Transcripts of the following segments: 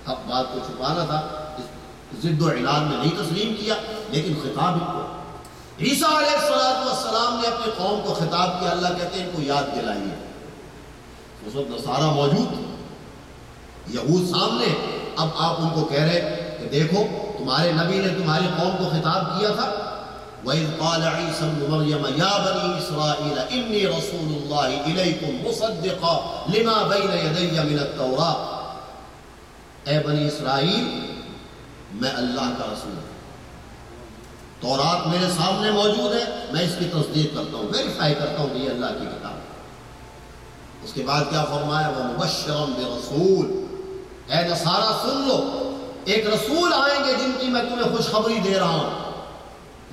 حق بات کو چھپانا تھا، ضد و عناد میں نہیں تسلیم کیا، لیکن خطاب ان کو عیسیٰ علیہ السلام نے اپنی قوم کو خطاب کیا. اللہ کہتے ہیں ان کو یاد دلائیے. اس وقت نصارہ موجود، یہود سامنے. اب آپ ان کو کہہ رہے کہ دیکھو تمہارے نبی نے تمہاری قوم کو خطاب کیا تھا. وَإِذْ قَالَ عِيسَى ابْنُ مَرْيَمَ يَا بَنِي إِسْرَائِيلَ إِنِّي رَسُولُ اللَّهِ إِلَيْكُمْ مُصَدِّقًا لِمَا بَيْنَ يَدَيَّ مِنَ التَّوْرَاةِ. اے بنی اسرائیل، میں اللہ کا رسول ہوں، تورات میرے سامنے موجود ہے، میں اس کی تصدیق کرتا ہوں، ویریفائی کرتا ہوں کہ یہ اللہ کی کتاب ہے. اس کے بعد کیا فرمایا؟ وَمُبَشِّرًا بِرَسُولٍ. اے نصارہ سن لو، ایک رسول آئیں گے جن کی میں تمہیں خوشخبری دے رہا ہوں.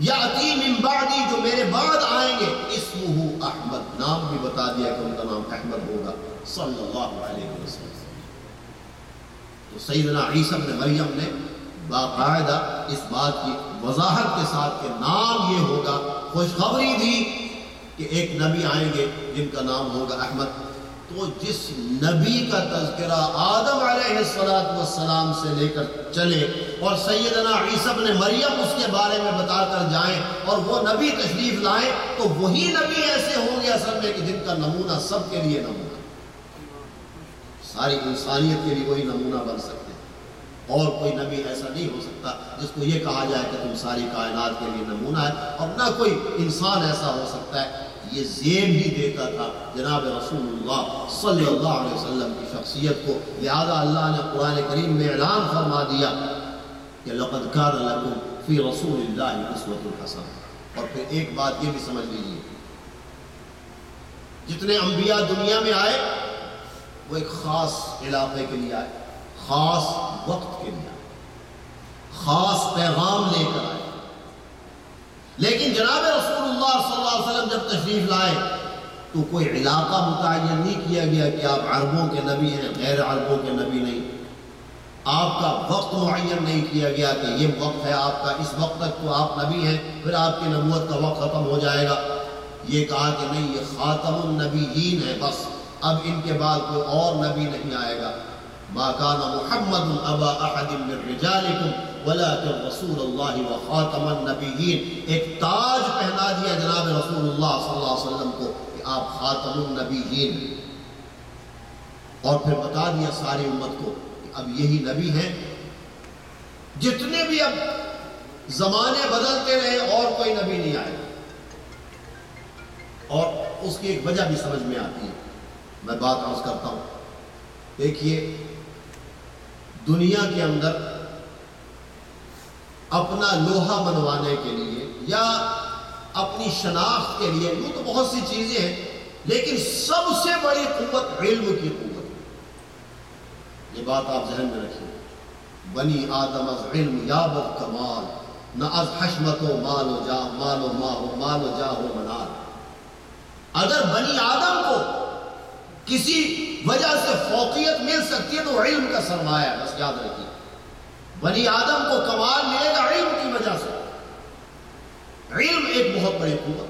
یاتی من بعدی، جو میرے بعد آئیں گے، اسمہ احمد، نام بھی بتا دیا کہ ان کا نام احمد ہوگا صلی اللہ علیہ وسلم. تو سیدنا عیسیٰ ابن مریم نے باقاعدہ اس بات کی وضاحت کے ساتھ کہ نام یہ ہوگا خوشخبری دی کہ ایک نبی آئیں گے جن کا نام ہوگا احمد. تو جس نبی کا تذکرہ آدم علیہ السلام سے لے کر چلے اور سیدنا عیسیٰ ابن مریم اس کے بارے میں بتا کر جائیں اور وہ نبی تشریف لائیں، تو وہی نبی ایسے ہوں گے اصل میں کہ جن کا نمونہ سب کے لیے نمونہ، ساری انسانیت کے لیے وہی نمونہ بن سکتے ہیں. اور کوئی نبی ایسا نہیں ہو سکتا جس کو یہ کہا جائے کہ تم ساری کائنات کے لیے نمونہ ہے، اور نہ کوئی انسان ایسا ہو سکتا ہے. یہ زیب ہی دیتا تھا جناب رسول اللہ صلی اللہ علیہ وسلم کی شخصیت کو. لہذا اللہ نے قرآن کریم میں اعلان فرما دیا کہ لقد کان لکم فی رسول اللہ اسوۃ حسنہ. اور پھر ایک بات یہ بھی سمجھ لیجیے، جتنے انبیاء دنیا میں آئے وہ ایک خاص علاقے کے لیے آئے، خاص وقت کے لیے آئے، خاص پیغام لے کر آئے. لیکن جناب رسول اللہ صلی اللہ علیہ وسلم جب تشریف لائے تو کوئی علاقہ متعین نہیں کیا گیا کہ آپ عربوں کے نبی ہیں، غیر عربوں کے نبی نہیں. آپ کا وقت معین نہیں کیا گیا کہ یہ وقت ہے آپ کا، اس وقت تک تو آپ نبی ہیں، پھر آپ کی نبوت کا وقت ختم ہو جائے گا. یہ کہا کہ نہیں، یہ خاتم النبیین ہے، بس اب ان کے بعد کوئی اور نبی نہیں آئے گا. ما کان محمد ابا احد من رجالکم ولکن رسول اللہ وخاتم النبیین. ایک تاج پہنا دیا جناب رسول اللہ صلی اللہ علیہ وسلم کو کہ آپ خاتم النبیین، اور پھر بتا دیا ساری امت کو کہ اب یہی نبی ہیں. جتنے بھی اب زمانے بدلتے رہے اور کوئی نبی نہیں آئے. اور اس کی ایک وجہ بھی سمجھ میں آتی ہے، میں بات عرض کرتا ہوں. دیکھیے، دنیا کے اندر اپنا لوہا منوانے کے لیے یا اپنی شناخت کے لیے یوں تو بہت سی چیزیں ہیں، لیکن سب سے بڑی قوت علم کی قوت. یہ بات آپ ذہن میں رکھیے. بنی آدم از علم یابد کمال، نہ از حشمت و مال و جاہ، مال و جاہ و منال. اگر بنی آدم کو کسی وجہ سے فوقیت مل سکتی ہے تو علم کا سرمایہ ہے، بس یاد رکھیے. بنی آدم کو کمال ملے گا علم کی وجہ سے. علم ایک بہت بڑی قوت.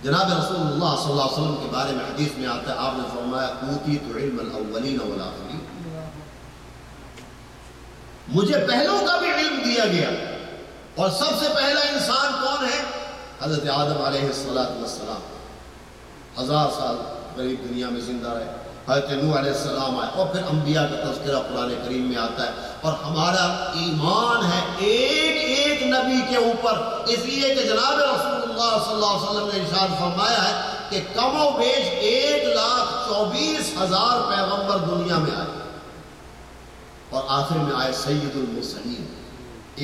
جناب رسول اللہ صلی اللہ علیہ وسلم کے بارے میں حدیث میں آتا ہے، آپ نے فرمایا اوتیت علم الاولین والآخرین. مجھے پہلوں کا بھی علم دیا گیا. اور سب سے پہلا انسان کون ہے؟ حضرت آدم علیہ السلام. 1000 سال قریب دنیا میں زندہ رہے. حضرت نوح علیہ السلام آئے، اور پھر انبیاء کا تذکرہ قرآن کریم میں آتا ہے. اور ہمارا ایمان ہے ایک ایک نبی کے اوپر، اس لیے کہ جناب رسول اللہ صلی اللہ علیہ وسلم نے ارشاد فرمایا ہے کہ کم و بیش 1,24,000 پیغمبر دنیا میں آئے، اور آخر میں آئے سید المرسلین،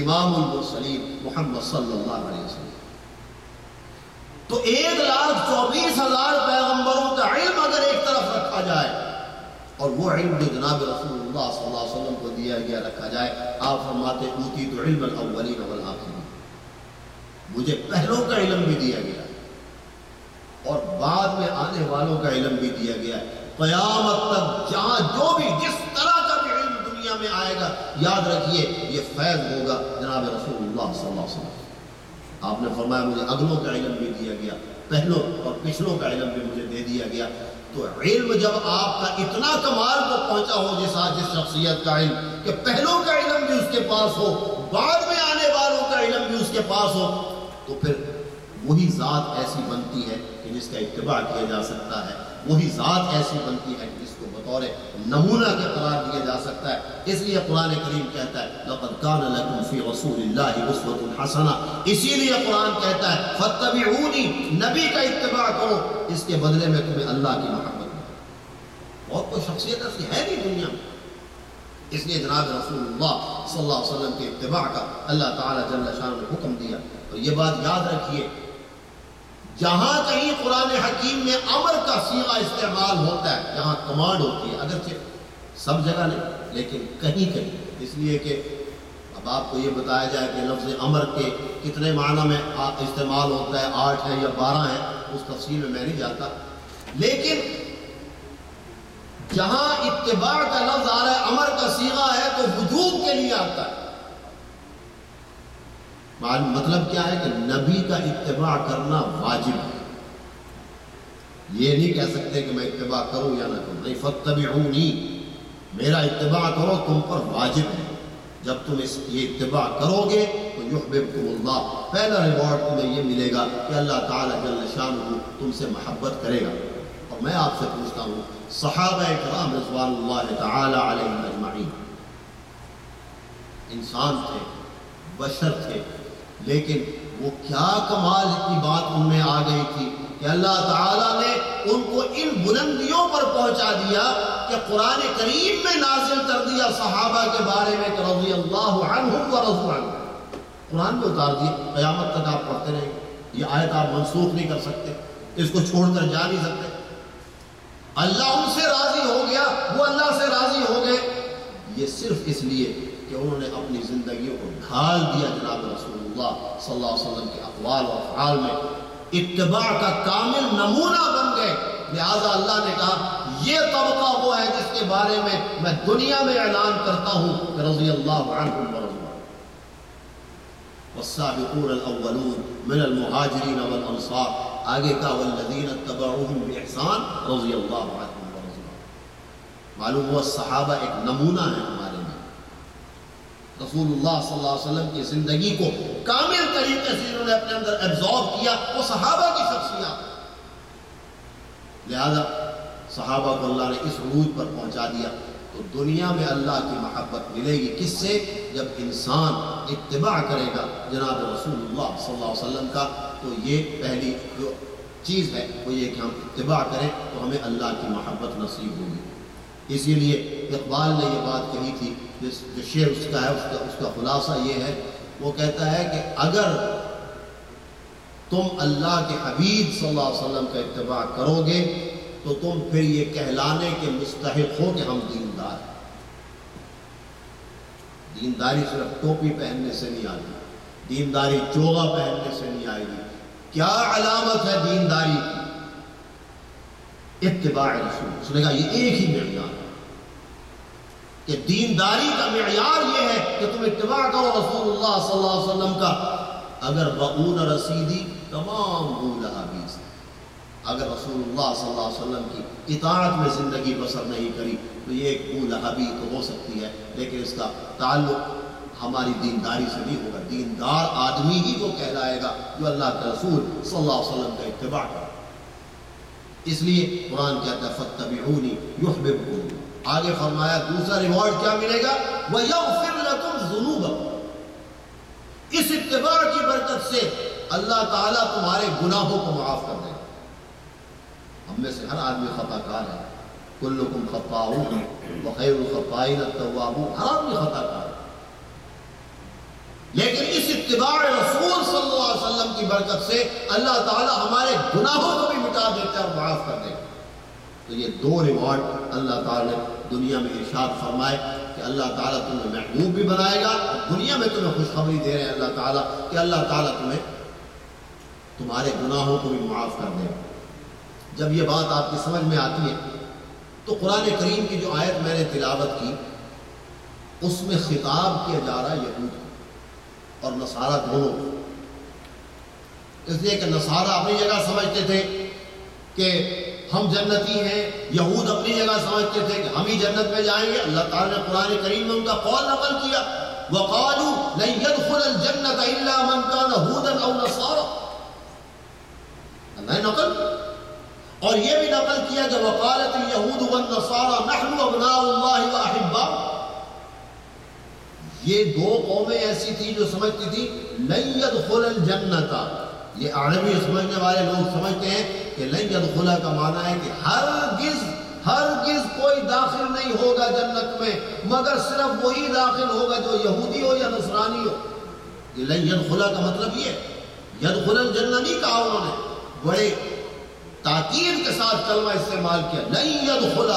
امام المرسلین محمد صلی اللہ علیہ وسلم. تو 1,24,000 پیغمبروں کا علم اگر ایک طرف رکھا جائے اور وہ علم جو جناب رسول اللہ صلی اللہ علیہ وسلم کو دیا گیا رکھا جائے، آپ فرماتے اوتیت علم الاولین والآخرین. مجھے پہلوں کا علم بھی دیا گیا اور بعد میں آنے والوں کا علم بھی دیا گیا. قیامت تک جہاں جو بھی جس طرح کا بھی علم دنیا میں آئے گا، یاد رکھیے یہ فیض ہوگا جناب رسول اللہ صلی اللہ علیہ وسلم. آپ نے فرمایا مجھے اگلوں کا علم بھی دیا گیا، پہلوں اور پچھلوں کا علم بھی مجھے دے دیا گیا. تو علم جب آپ کا اتنا کمال کو پہنچا ہو جس شخصیت کا علم کہ پہلوں کا علم بھی اس کے پاس ہو، بعد میں آنے والوں کا علم بھی اس کے پاس ہو، تو پھر وہی ذات ایسی بنتی ہے کہ جس کا اتباع کیا جا سکتا ہے، وہی ذات ایسی بنتی ہے کہ جس کو بطور نمونہ کے قرار دیا جا سکتا ہے۔ اس لیے قرآن کریم کہتا ہے لَقَدْ كَانَ لَكُمْ فِي رَسُولِ اللَّهِ أُسْوَةٌ حَسَنَةٌ، اسی لیے قرآن کہتا ہے فَاتَّبِعُونِي، نبی کا اتباع کرو، اس کے بدلے میں تمہیں اللہ کی محبت ملے۔ اور کوئی شخصیت ایسی ہے نہیں دنیا میں۔ اس لیے جناب رسول اللہ صلی اللہ علیہ وسلم کے اتباع کا اللہ تعالیٰ جل شانہ نے حکم دیا۔ اور یہ بات یاد رکھیے، جہاں کہیں قرآن حکیم میں امر کا صیغہ استعمال ہوتا ہے، جہاں کمانڈ ہوتی ہے، اگرچہ سب جگہ نہیں لیکن کہیں کہیں، اس لیے کہ اب آپ کو یہ بتایا جائے کہ لفظ امر کے کتنے معنی میں استعمال ہوتا ہے، 8 ہے یا 12 ہے، اس تفصیل میں نہیں جاتا، لیکن جہاں اتباع کا لفظ آ رہا ہے، امر کا صیغہ ہے، تو وجوب کے لیے آتا ہے۔ مطلب کیا ہے کہ نبی کا اتباع کرنا واجب ہے۔ یہ نہیں کہہ سکتے کہ میں اتباع کروں یا نہ کروں، نہیں، فَاتَّبِعُونِي، میرا اتباع کرو، تم پر واجب ہے۔ جب تم یہ اتباع کرو گے تو یحببکم اللہ، پہلا ریوارڈ تمہیں یہ ملے گا کہ اللہ تعالیٰ جل شانہ تم سے محبت کرے گا۔ اور میں آپ سے پوچھتا ہوں، صحابہ کرام رضوان اللہ تعالی علیہم اجمعین انسان تھے، بشر تھے، لیکن وہ کیا کمال کی بات ان میں آ گئی تھی کہ اللہ تعالیٰ نے ان کو ان بلندیوں پر پہنچا دیا کہ قرآن کریم میں نازل کر دیا صحابہ کے بارے میں کہ رضی اللہ عنہم ورضوا عنہ، قرآن میں اتار دیا، قیامت تک آپ پڑھتے رہیں گے، یہ آیت آپ منسوخ نہیں کر سکتے، اس کو چھوڑ کر جا نہیں سکتے۔ اللہ ان سے راضی ہو گیا، وہ اللہ سے راضی ہو گئے، یہ صرف اس لیے کہ انہوں نے اپنی زندگیوں کو ڈھال دیا جناب رسول اللہ صلی اللہ علیہ وسلم کے اقوال و افعال میں، اتباع کا کامل نمونہ بن گئے۔ لہذا اللہ نے کہا یہ طبقہ وہ ہے جس کے بارے میں دنیا میں اعلان کرتا ہوں کہ رضی اللہ عنہم ورضوا عنہ، والسابقون الاولون من المہاجرین والانصار، آگے کا والذین اتبعوہم بإحسان رضی اللہ عنہم ورضوا عنہ۔ معلوم ہوا صحابہ ایک نمونہ ہے ہمارے میں۔ رسول اللہ صلی اللہ علیہ وسلم کی زندگی کو کامل طریقے سے انہوں نے اپنے اندر ایبزارب کیا، وہ صحابہ کی شخصیات، لہذا صحابہ کو اللہ نے اس عروج پر پہنچا دیا۔ تو دنیا میں اللہ کی محبت ملے گی کس سے؟ جب انسان اتباع کرے گا جناب رسول اللہ صلی اللہ علیہ وسلم کا۔ تو یہ پہلی جو چیز ہے وہ یہ کہ ہم اتباع کریں تو ہمیں اللہ کی محبت نصیب ہوگی۔ اسی لیے اقبال نے یہ بات کہی تھی، جو شعر اس کا ہے اس کا خلاصہ یہ ہے، وہ کہتا ہے کہ اگر تم اللہ کے حبیب صلی اللہ علیہ وسلم کا اتباع کرو گے تو تم پھر یہ کہلانے کے مستحق ہو کہ ہم دیندار ہیں۔ دینداری صرف ٹوپی پہننے سے نہیں آتی، دینداری چوغا پہننے سے نہیں آئے گی۔ کیا علامت ہے دینداری کی؟ اتباع رسول۔ اس نے کہا یہ ایک ہی معیار ہے کہ دینداری کا معیار یہ ہے کہ تم اتباع کرو رسول اللہ صلی اللہ علیہ وسلم کا۔ اگر بغون رسیدی تمام بولہابی سے، اگر رسول اللہ صلی اللہ علیہ وسلم کی اطاعت میں زندگی بسر نہیں کری تو یہ ایک بولہابی تو ہو سکتی ہے، لیکن اس کا تعلق ہماری دینداری سے نہیں ہوگا۔ دیندار آدمی ہی وہ کہلائے گا جو اللہ کے رسول صلی اللہ علیہ وسلم کا اتباع کرے۔ اس لیے قرآن کہتا ہے فَاتَّبِعُونِي يُحْبِبْكُمُ اللَّهُ۔ آگے فرمایا دوسرا ریوارڈ کیا ملے گا؟ وَيَغْفِرْ لَكُمْ ذُنُوبَكُمْ۔ اس اتباع کی برکت سے اللہ تعالیٰ تمہارے گناہوں کو معاف کر دے گا۔ ہم میں سے ہر آدمی خطا کار ہے، کلکم خطاؤون وخیر الخطائین التوابون، ہر آدمی خطا کار ہے، لیکن اس اتباع رسول صلی اللہ علیہ وسلم کی برکت سے اللہ تعالیٰ ہمارے گناہوں کو بھی مٹا دیتا ہے اور معاف کر دے گا۔ تو یہ دو ریوارڈ اللہ تعالیٰ نے دنیا میں ارشاد فرمائے کہ اللہ تعالیٰ تمہیں محبوب بھی بنائے گا، اور دنیا میں تمہیں خوشخبری دے رہے ہیں اللہ تعالیٰ کہ اللہ تعالیٰ تمہیں تمہارے گناہوں کو بھی معاف کر دے گا۔ جب یہ بات آپ کی سمجھ میں آتی ہے تو قرآن کریم کی جو آیت میں نے تلاوت کی اس میں خطاب کیا جا رہا ہے یہود اور نصارہ دونوں، اس لیے کہ نصارہ اپنی جگہ سمجھتے تھے کہ ہم جنتی ہیں. یہود اپنی جگہ سمجھتے تھے کہ ہم ہی جنت میں جائیں گے. اللہ تعالیٰ نے قرآن کریم میں ان کا قول نقل کیا, وَقَالُوا لَن يَدْخُلَ الْجَنَّةَ إِلَّا مَنْ كَانَ هُودًا أَوْ نَصَارَىٰ. اللہ نے نقل کیا. اور یہ بھی نقل کیا کہ وَقَالَتِ الْيَهُودُ وَالنَّصَارَىٰ نَحْنُ أَبْنَاءُ اللَّهِ وَأَحِبَّاؤُهُ. یہ دو قومیں ایسی تھی جو سمجھتی تھی لَن يَدْخُلَ الْجَنَّةَ. یہ عربی سمجھنے والے لوگ سمجھتے ہیں کہ لَن يَدْخُلَ کا معنی ہے کہ ہرگز کوئی داخل نہیں ہوگا جنت میں مگر صرف وہی داخل ہوگا جو یہودی ہو یا نصرانی ہو. یہ لَن يَدْخُلَ کا مطلب یہ ہے. يَدْخُلَ الْجَنَّةَ نہیں کہا انہوں نے, بڑے تاکید کے ساتھ کلمہ استعمال کیا. لَن يَدْخُلَ,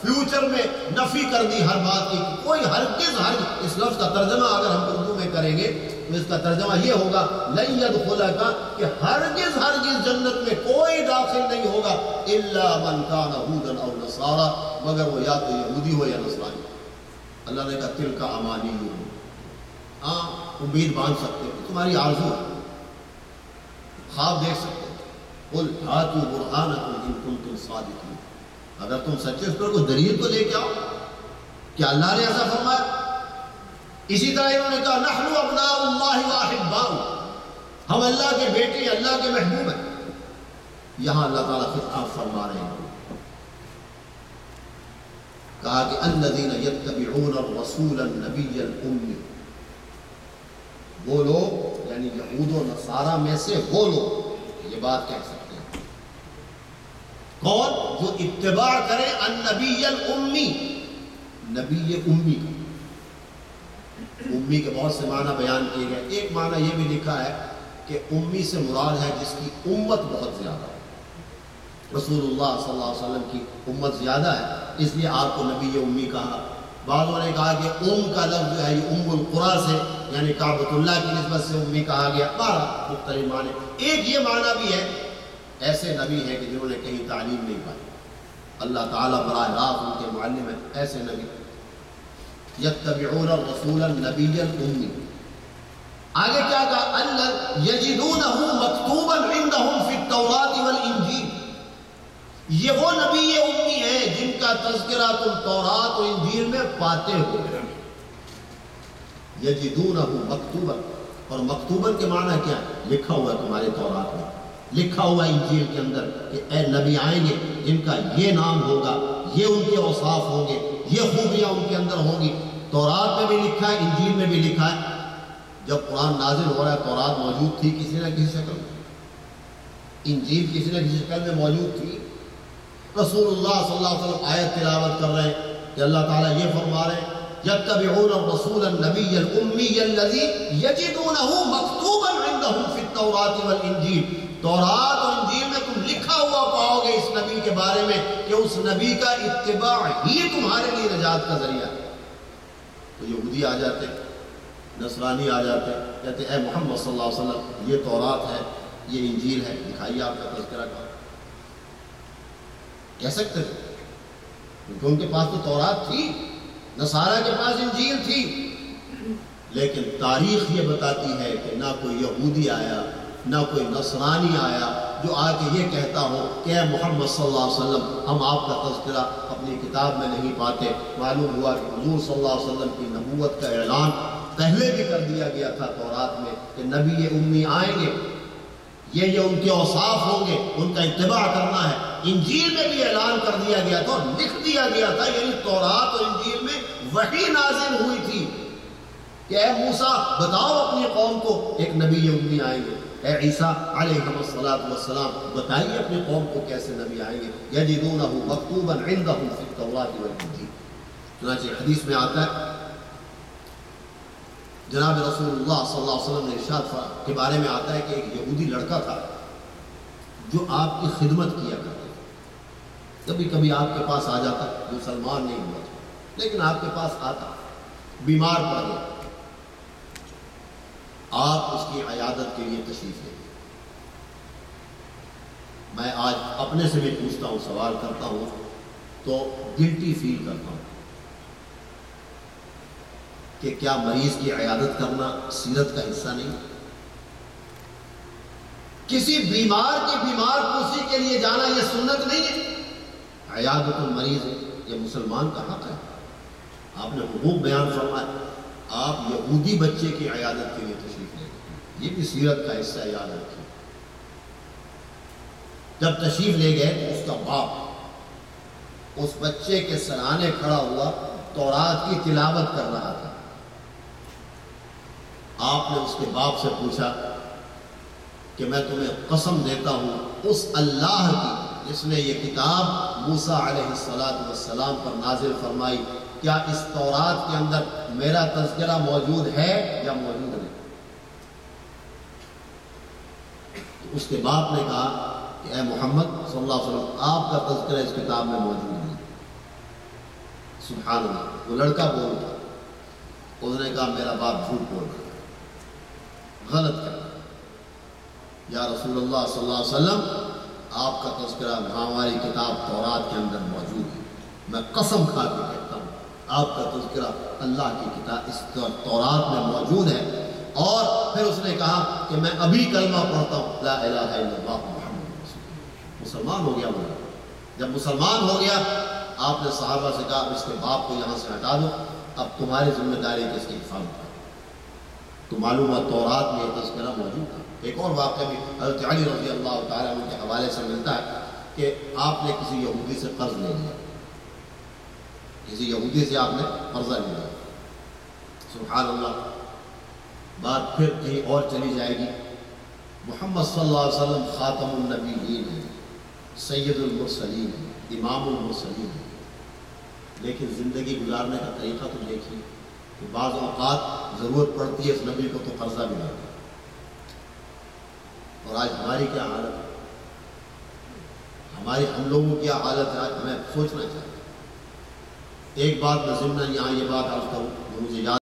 فیوچر میں نفی کر دی ہر بات کی. کوئی ہرگز اس لفظ کا ترجمہ اگر ہم اردو میں کریں گے تو اس کا ترجمہ یہ ہوگا لَن يَدْخُلَ کا کہ ہرگز جنت میں کوئی داخل نہیں ہوگا الا من کان هودا او نصارا, مگر وہ یا تو یہودی ہو یا نصرانی. اللہ نے کہا تلک امانیہم, ہاں امید باندھ سکتے ہو, تمہاری آرزو ہے, خواب دیکھ سکتے ہو. قل ہاتوا برہانکم ان کنتم صادقین, اگر تم سچے اس پر کوئی دلیل تو لے کے آؤ. کیا اللہ نے ایسا فرمایا؟ اسی طرح انہوں نے کہا نحن ابناء اللہ واحباؤہ, ہم اللہ کے بیٹے, اللہ کے محبوب ہیں. یہاں اللہ تعالیٰ خطاب فرما رہے ہیں, کہا کہ الذین یتبعون الرسول النبی الامی, وہ لوگ یعنی یہود و نصارہ میں سے وہ لوگ یہ بات کہہ سکتے ہیں. کون؟ جو اتباع کرے النبی الامی, نبی امی کا. امی کے بہت سے معنی بیان کیے گئے. ایک معنی یہ بھی لکھا ہے کہ امی سے مراد ہے جس کی امت بہت زیادہ ہے. رسول اللہ صلی اللہ علیہ وسلم کی امت زیادہ ہے اس لیے آپ کو نبی امی کہا. بعضوں نے کہا کہ کا لفظ جو ہے یہ القریٰ سے یعنی کعبۃ اللہ کی نسبت سے امی کہا گیا. 12 مختلف معنی. ایک یہ معنی بھی ہے ایسے نبی ہیں کہ جنہوں نے کہیں تعلیم نہیں پائی, اللہ تعالیٰ براہ راست ان کے معلم ہیں. ایسے نبی یتبعون الرسول النبی الامی. آگے کیا کہا؟ یجدونہ مکتوبا عندہم فی التوراۃ والانجیل. یہ وہ نبی امی ہیں جن کا تذکرہ تم تورات و انجیل میں پاتے ہو. یجدونہ مکتوبا, اور مکتوبا کے معنی کیا ہے؟ لکھا ہوا ہے تمہارے تورات میں, لکھا ہوا انجیل کے اندر کہ اے نبی آئیں گے جن کا یہ نام ہوگا, یہ ان کے اوصاف ہوں گے, یہ خوبیاں ان کے اندر ہوں گی. تورات میں بھی لکھا ہے, انجیل میں بھی لکھا ہے. جب قرآن نازل ہو رہا ہے تورات موجود تھی کسی نہ کسی شکل میں, انجیل کسی نہ کسی شکل میں موجود تھی. رسول اللہ صلی اللہ علیہ وسلم آیت تلاوت کر رہے ہیں کہ اللہ تعالیٰ یہ فرما رہے ہیں یتبعون الرسول النبی الامی الذی یجدونہ مکتوبا عندہم فی التوراۃ والانجیل. تورات اور انجیل میں تم لکھا ہوا پاؤ گے اس نبی کے بارے میں کہ اس نبی کا اتباع ہی تمہارے لیے نجات کا ذریعہ ہے. تو یہودی آ جاتے, نصرانی آ جاتے, کہتے اے محمد صلی اللہ علیہ وسلم یہ تورات ہے, یہ انجیل ہے, دکھائیے آپ کا تذکرہ کہاں. کہہ سکتے تھے کیونکہ ان کے پاس تو تورات تھی, نصارہ کے پاس انجیل تھی. لیکن تاریخ یہ بتاتی ہے کہ نہ کوئی یہودی آیا نہ کوئی نصرانی آیا جو آ کے یہ کہتا ہو کہ اے محمد صلی اللہ علیہ وسلم ہم آپ کا تذکرہ اپنی کتاب میں نہیں پاتے. معلوم ہوا کہ حضور صلی اللہ علیہ وسلم کی نبوت کا اعلان پہلے بھی کر دیا گیا تھا تورات میں کہ نبی امی آئیں گے, یہ ان کے اوصاف ہوں گے, ان کا اتباع کرنا ہے. انجیل میں بھی اعلان کر دیا گیا تھا اور لکھ دیا گیا تھا, یعنی تورات اور انجیل میں وحی نازل ہوئی تھی کہ اے موسیٰ بتاؤ اپنی قوم کو ایک نبی امی آئیں گے. اے عیسیٰ علیہ السلام بتائیے اپنی قوم کو کیسے نبی آئیں گے. یجدونہ مکتوبا عندہم فی التوراۃ والانجیل. چنانچہ حدیث میں آتا ہے جناب رسول اللہ صلی اللہ علیہ وسلم نے ارشاد کے بارے میں آتا ہے کہ ایک یہودی لڑکا تھا جو آپ کی خدمت کیا کرتا تھا. کبھی کبھی آپ کے پاس آ جاتا, مسلمان نہیں ہوا تھا لیکن آپ کے پاس آتا, بیمار پڑ گیا, آپ اس کی عیادت کے لیے تشریف لے گئے. میں آج اپنے سے بھی پوچھتا ہوں, سوال کرتا ہوں تو گلٹی فیل کرتا ہوں کہ کیا مریض کی عیادت کرنا سیرت کا حصہ نہیں؟ کسی بیمار کی بیمار پوسی کے لیے جانا یہ سنت نہیں ہے، عیادت المریض یہ مسلمان کا حق ہے۔ آپ نے حقوق بیان فرمایا، آپ یہودی بچے کی عیادت کے لیے تشریف لے گئے، یہ بھی سیرت کا حصہ یاد رکھیے۔ جب تشریف لے گئے تو اس کا باپ اس بچے کے سرانے کھڑا ہوا، تورات کی تلاوت کر رہا تھا۔ آپ نے اس کے باپ سے پوچھا کہ میں تمہیں قسم دیتا ہوں اس اللہ کی جس نے یہ کتاب موسیٰ علیہ السلام پر نازل فرمائی، کیا اس تورات کے اندر میرا تذکرہ موجود ہے یا موجود نہیں؟ تو اس کے باپ نے کہا کہ اے محمد صلی اللہ علیہ وسلم، آپ کا تذکرہ اس کتاب میں موجود نہیں۔ سبحان اللہ، وہ لڑکا بول رہا، اس نے کہا میرا باپ جھوٹ بول رہا، غلط کر رہا، یا رسول اللہ صلی اللہ علیہ وسلم آپ کا تذکرہ ہماری کتاب تورات کے اندر موجود ہے، میں قسم کھا کے کہتا ہوں آپ کا تذکرہ اللہ کی کتاب اس تورات میں موجود ہے۔ اور پھر اس نے کہا کہ میں ابھی کلمہ پڑھتا ہوں، لا الہ الا اللہ محمد رسول اللہ۔ مسلمان ہو گیا وہ۔ جب مسلمان ہو گیا آپ نے صحابہ سے کہا اس کے باپ کو یہاں سے ہٹا دو، اب تمہاری ذمہ داری ہے کہ اس کی حفاظت کرو۔ تو معلوم ہے تورات میں یہ تذکرہ موجود تھا۔ ایک اور واقعہ بھی حضرت علی رضی اللہ تعالیٰ عنہ کے حوالے سے ملتا ہے کہ آپ نے کسی یہودی سے قرض لے لیا، کسی یہودی سے آپ نے قرضہ لیا، سبحان اللہ، بات پھر کہیں اور چلی جائے گی۔ محمد صلی اللہ علیہ وسلم خاتم النبیین ہے، سید المرسلین ہے، امام المرسلین ہے، لیکن زندگی گزارنے کا طریقہ تو دیکھیے کہ بعض اوقات ضرورت پڑتی ہے اس نبی کو تو قرضہ بھی لیتا ہے۔ اور آج ہماری کیا حالت ہے، ہم لوگوں کی کیا حالت ہے، آج ہمیں سوچنا چاہیے۔ ایک بات میں ضمن یہاں یہ بات عرض کروں جو مجھے یاد